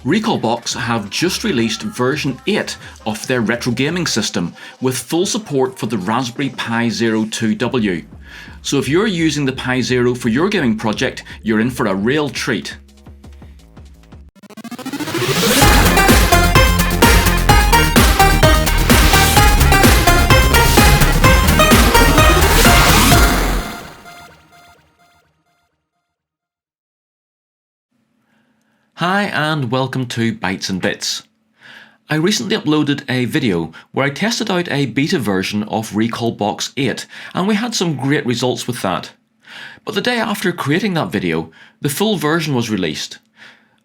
Recalbox have just released version 8 of their retro gaming system with full support for the Raspberry Pi Zero 2W. So if you're using the Pi Zero for your gaming project, you're in for a real treat. Hi and welcome to Bytes and Bits. I recently uploaded a video where I tested out a beta version of Recalbox 8 and we had some great results with that. But the day after creating that video, the full version was released.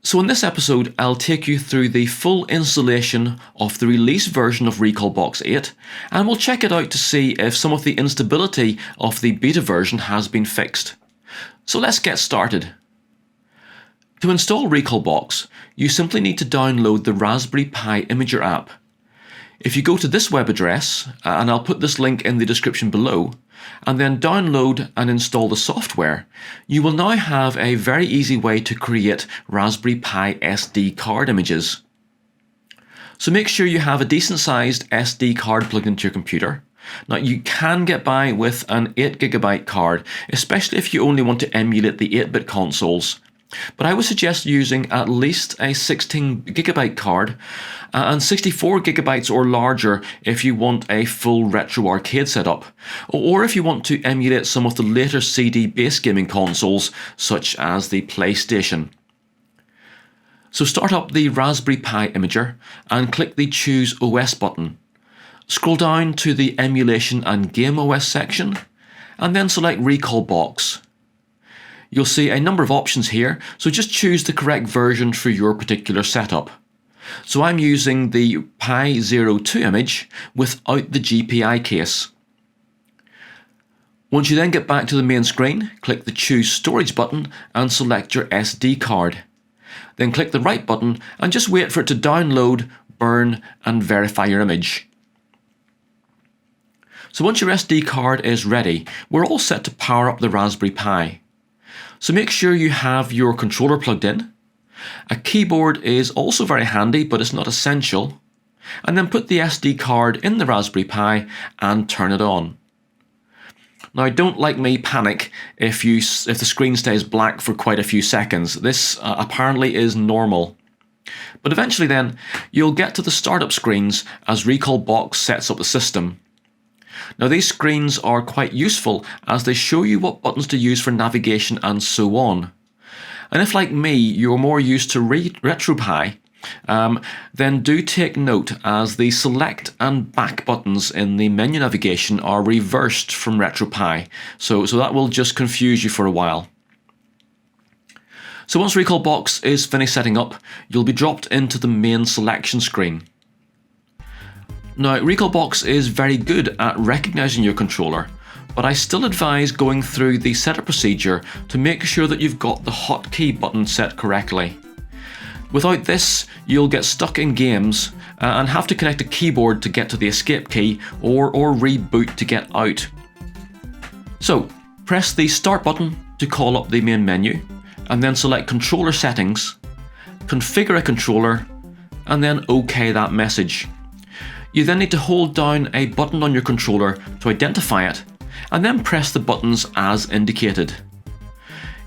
So in this episode I'll take you through the full installation of the release version of Recalbox 8 and we'll check it out to see if some of the instability of the beta version has been fixed. So let's get started. To install Recalbox, you simply need to download the Raspberry Pi Imager app. If you go to this web address, and I'll put this link in the description below, and then download and install the software, you will now have a very easy way to create Raspberry Pi SD card images. So make sure you have a decent sized SD card plugged into your computer. Now you can get by with an 8GB card, especially if you only want to emulate the 8-bit consoles. But I would suggest using at least a 16GB card and 64GB or larger if you want a full retro arcade setup, or if you want to emulate some of the later CD-based gaming consoles such as the PlayStation. So start up the Raspberry Pi Imager and click the Choose OS button. Scroll down to the Emulation and Game OS section and then select Recalbox. You'll see a number of options here, so just choose the correct version for your particular setup. So I'm using the Pi Zero 2 image without the GPI case. Once you then get back to the main screen, click the Choose Storage button and select your SD card. Then click the right button and just wait for it to download, burn and verify your image. So once your SD card is ready, we're all set to power up the Raspberry Pi. So make sure you have your controller plugged in. A keyboard is also very handy, but it's not essential. And then put the SD card in the Raspberry Pi and turn it on. Now don't, like me, panic if the screen stays black for quite a few seconds. This apparently is normal. But eventually then, you'll get to the startup screens as Recalbox sets up the system. Now these screens are quite useful as they show you what buttons to use for navigation and so on. And if, like me, you're more used to RetroPie, then do take note as the select and back buttons in the menu navigation are reversed from RetroPie, so that will just confuse you for a while. So once Recalbox is finished setting up, you'll be dropped into the main selection screen. Now, Recalbox is very good at recognizing your controller, but I still advise going through the setup procedure to make sure that you've got the hotkey button set correctly. Without this, you'll get stuck in games and have to connect a keyboard to get to the escape key or reboot to get out. So, press the Start button to call up the main menu, and then select Controller Settings, Configure a controller, and then OK that message. You then need to hold down a button on your controller to identify it, and then press the buttons as indicated.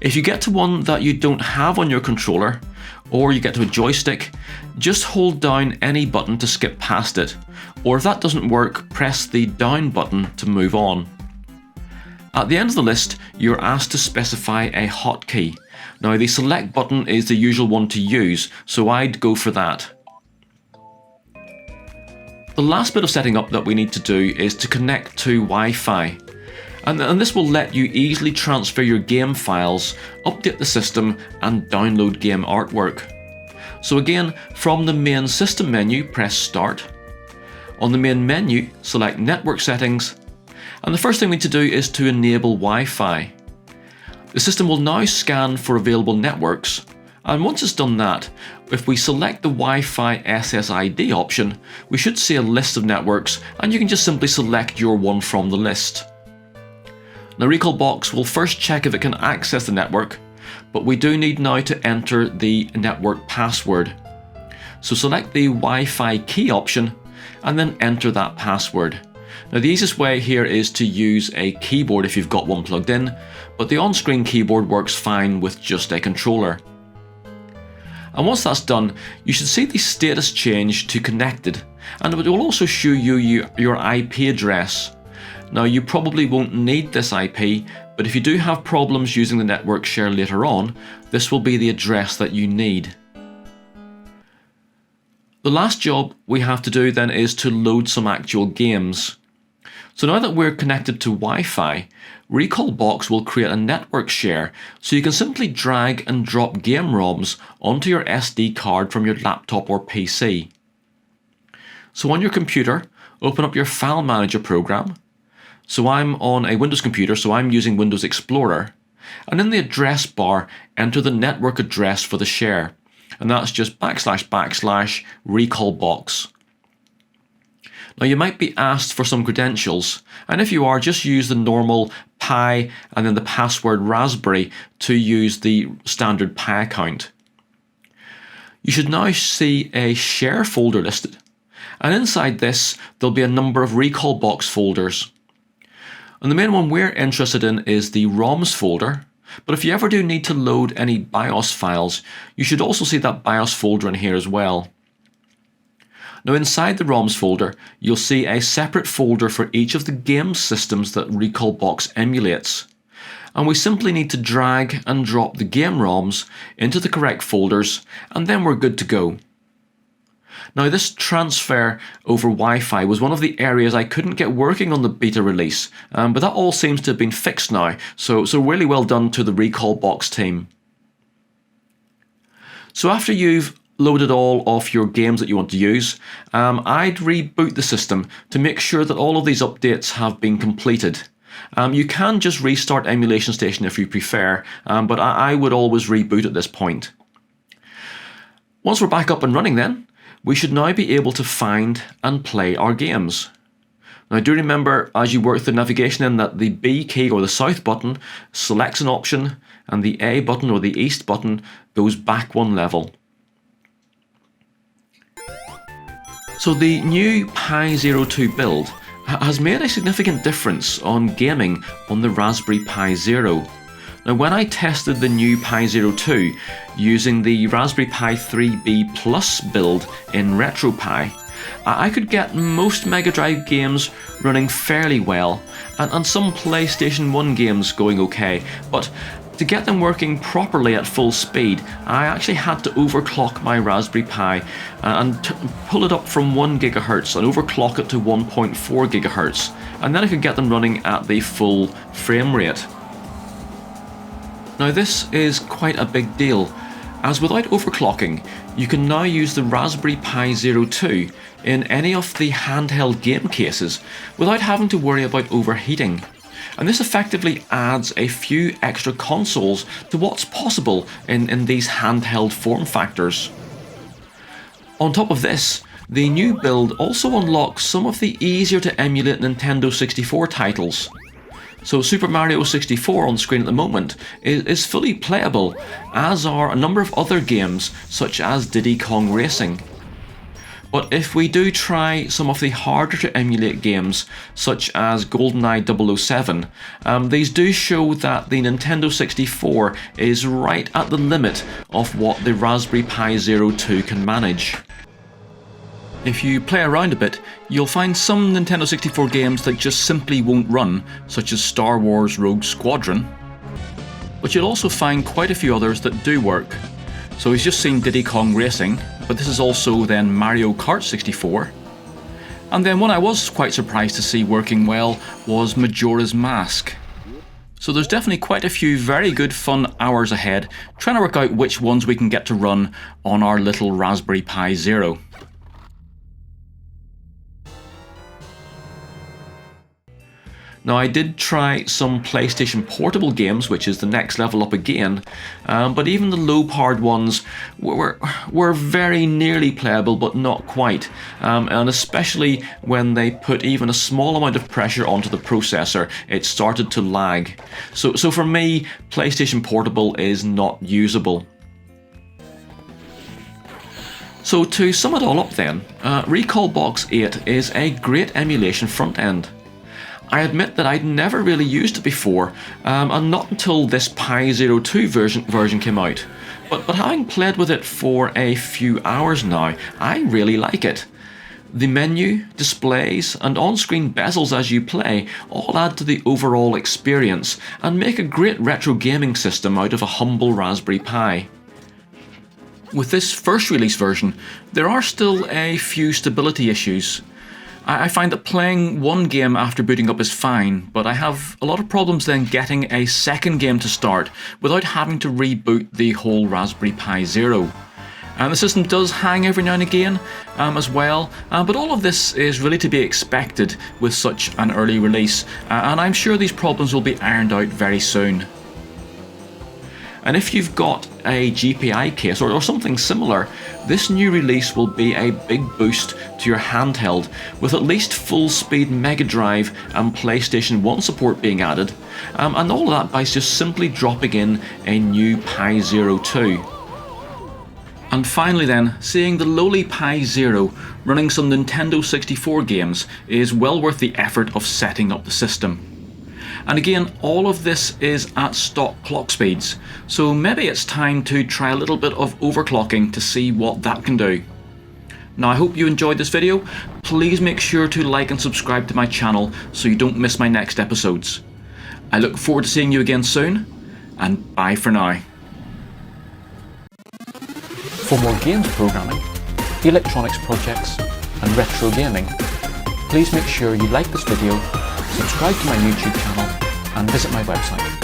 If you get to one that you don't have on your controller, or you get to a joystick, just hold down any button to skip past it, or if that doesn't work, press the down button to move on. At the end of the list, you're asked to specify a hotkey. Now the select button is the usual one to use, so I'd go for that. The last bit of setting up that we need to do is to connect to Wi-Fi. And this will let you easily transfer your game files, update the system and download game artwork. So again, from the main system menu, press Start. On the main menu, select Network Settings. And the first thing we need to do is to enable Wi-Fi. The system will now scan for available networks. And once it's done that, if we select the Wi-Fi SSID option, we should see a list of networks and you can just simply select your one from the list. Now Recalbox will first check if it can access the network, but we do need now to enter the network password. So select the Wi-Fi key option and then enter that password. Now the easiest way here is to use a keyboard if you've got one plugged in, but the on-screen keyboard works fine with just a controller. And once that's done, you should see the status change to connected, and it will also show you your IP address. Now you probably won't need this IP, but if you do have problems using the network share later on, this will be the address that you need. The last job we have to do then is to load some actual games. So now that we're connected to Wi-Fi, Recalbox will create a network share, so you can simply drag and drop game ROMs onto your SD card from your laptop or PC. So on your computer, open up your File Manager program. So I'm on a Windows computer, so I'm using Windows Explorer. And in the address bar, enter the network address for the share. And that's just / Recalbox. Now you might be asked for some credentials, and if you are, just use the normal Pi and then the password Raspberry to use the standard Pi account. You should now see a share folder listed, and inside this there'll be a number of Recalbox folders. And the main one we're interested in is the ROMs folder, but if you ever do need to load any BIOS files, you should also see that BIOS folder in here as well. Now inside the ROMs folder, you'll see a separate folder for each of the game systems that Recalbox emulates. And we simply need to drag and drop the game ROMs into the correct folders, and then we're good to go. Now this transfer over Wi-Fi was one of the areas I couldn't get working on the beta release, but that all seems to have been fixed now, so really well done to the Recalbox team. So after you've loaded all of your games that you want to use, I'd reboot the system to make sure that all of these updates have been completed. You can just restart Emulation Station if you prefer, but I would always reboot at this point. Once we're back up and running then, we should now be able to find and play our games. Now do remember as you work through navigation in that the B key or the south button selects an option, and the A button or the east button goes back one level. So the new Pi 02 build has made a significant difference on gaming on the Raspberry Pi Zero. Now when I tested the new Pi 02 using the Raspberry Pi 3B Plus build in RetroPie, I could get most Megadrive games running fairly well, and some PlayStation 1 games going okay, but to get them working properly at full speed, I actually had to overclock my Raspberry Pi and pull it up from 1 GHz and overclock it to 1.4 GHz, and then I could get them running at the full frame rate. Now this is quite a big deal, as without overclocking, you can now use the Raspberry Pi 02 in any of the handheld game cases without having to worry about overheating. And this effectively adds a few extra consoles to what's possible in these handheld form factors. On top of this, the new build also unlocks some of the easier to emulate Nintendo 64 titles. So Super Mario 64 on screen at the moment is fully playable, as are a number of other games such as Diddy Kong Racing. But if we do try some of the harder to emulate games, such as GoldenEye 007, these do show that the Nintendo 64 is right at the limit of what the Raspberry Pi 02 can manage. If you play around a bit, you'll find some Nintendo 64 games that just simply won't run, such as Star Wars Rogue Squadron. But you'll also find quite a few others that do work. So he's just seen Diddy Kong Racing, but this is also then Mario Kart 64. And then one I was quite surprised to see working well was Majora's Mask. So there's definitely quite a few very good fun hours ahead, trying to work out which ones we can get to run on our little Raspberry Pi Zero. Now, I did try some PlayStation Portable games, which is the next level up again, but even the low-powered ones were very nearly playable, but not quite, and especially when they put even a small amount of pressure onto the processor, it started to lag. So for me, PlayStation Portable is not usable. So to sum it all up then, Recalbox 8 is a great emulation front end. I admit that I'd never really used it before, and not until this Pi 02 version came out. But having played with it for a few hours now, I really like it. The menu, displays, and on-screen bezels as you play all add to the overall experience and make a great retro gaming system out of a humble Raspberry Pi. With this first release version, there are still a few stability issues. I find that playing one game after booting up is fine, but I have a lot of problems then getting a second game to start without having to reboot the whole Raspberry Pi Zero. And the system does hang every now and again as well, but all of this is really to be expected with such an early release, and I'm sure these problems will be ironed out very soon. And if you've got a GPI case or something similar, this new release will be a big boost to your handheld, with at least full-speed Megadrive and PlayStation 1 support being added, and all of that by just simply dropping in a new Pi 02. And finally then, seeing the lowly Pi Zero running some Nintendo 64 games is well worth the effort of setting up the system. And again, all of this is at stock clock speeds, so maybe it's time to try a little bit of overclocking to see what that can do. Now, I hope you enjoyed this video. Please make sure to like and subscribe to my channel so you don't miss my next episodes. I look forward to seeing you again soon, and bye for now. For more games programming, electronics projects, and retro gaming, please make sure you like this video, subscribe to my YouTube channel, and visit my website.